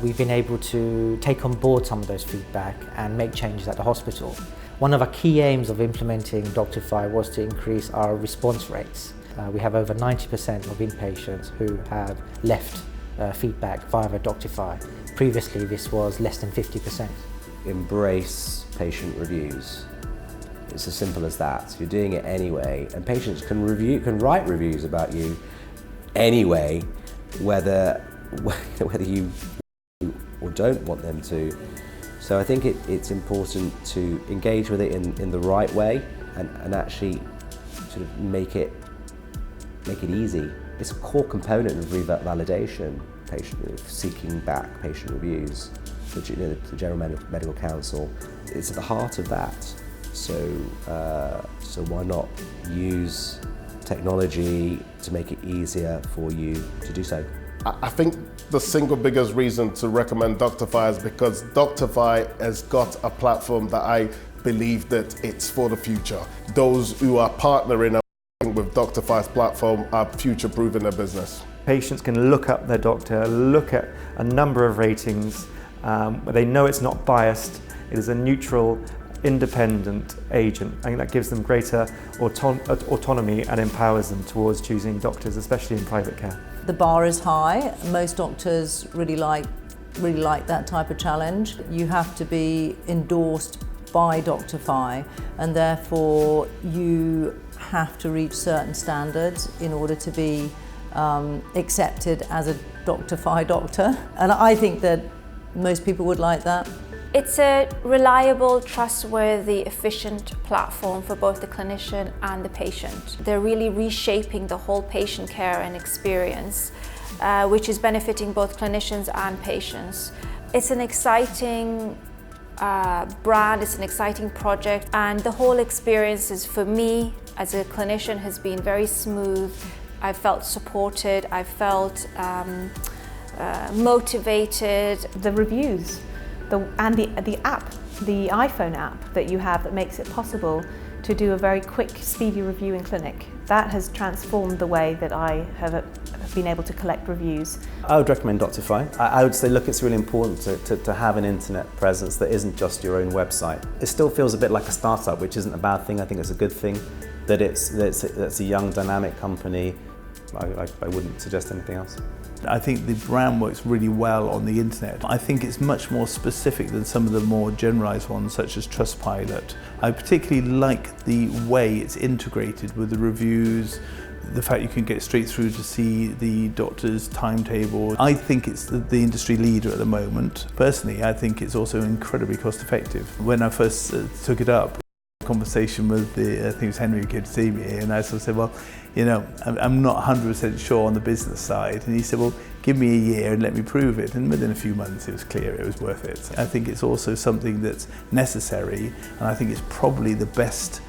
We've been able to take on board some of those feedback and make changes at the hospital. One of our key aims of implementing Doctify was to increase our response rates. We have over 90% of inpatients who have left feedback via Doctify. Previously, this was less than 50%. Embrace patient reviews. It's as simple as that. You're doing it anyway, and patients can write reviews about you anyway, whether you or don't want them to. So I think it's important to engage with it in the right way and actually sort of make it easy. It's a core component of validation, seeking back patient reviews. The General Medical Council, it's at the heart of that. So why not use technology to make it easier for you to do so? I think the single biggest reason to recommend Doctify is because Doctify has got a platform that I believe that it's for the future. Those who are partnering with Doctify's platform are future-proofing their business. Patients can look up their doctor, look at a number of ratings, they know it's not biased, it is a neutral, independent agent. I think that gives them greater autonomy and empowers them towards choosing doctors, especially in private care. The bar is high. Most doctors really like that type of challenge. You have to be endorsed by Doctify, and therefore you have to reach certain standards in order to be accepted as a Doctify doctor. And I think that most people would like that. It's a reliable, trustworthy, efficient platform for both the clinician and the patient. They're really reshaping the whole patient care and experience, which is benefiting both clinicians and patients. It's an exciting brand, it's an exciting project, and the whole experience is, for me, as a clinician, has been very smooth. I've felt supported, I've felt motivated. The reviews. And the app, the iPhone app that you have that makes it possible to do a very quick, speedy review in clinic. That has transformed the way that I have been able to collect reviews. I would recommend Doctify. I would say, look, it's really important to have an internet presence that isn't just your own website. It still feels a bit like a startup, which isn't a bad thing. I think it's a good thing that it's a young, dynamic company. I wouldn't suggest anything else. I think the brand works really well on the internet. I think it's much more specific than some of the more generalised ones, such as Trustpilot. I particularly like the way it's integrated with the reviews, the fact you can get straight through to see the doctor's timetable. I think it's the industry leader at the moment. Personally, I think it's also incredibly cost effective. When I first took it up, conversation with I think it was Henry who came to see me, and I sort of said, well, you know, I'm not 100% sure on the business side. And he said, well, give me a year and let me prove it. And within a few months, it was clear it was worth it. I think it's also something that's necessary, and I think it's probably the best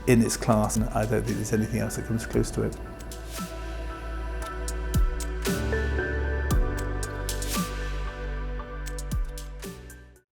in its class. And I don't think there's anything else that comes close to it.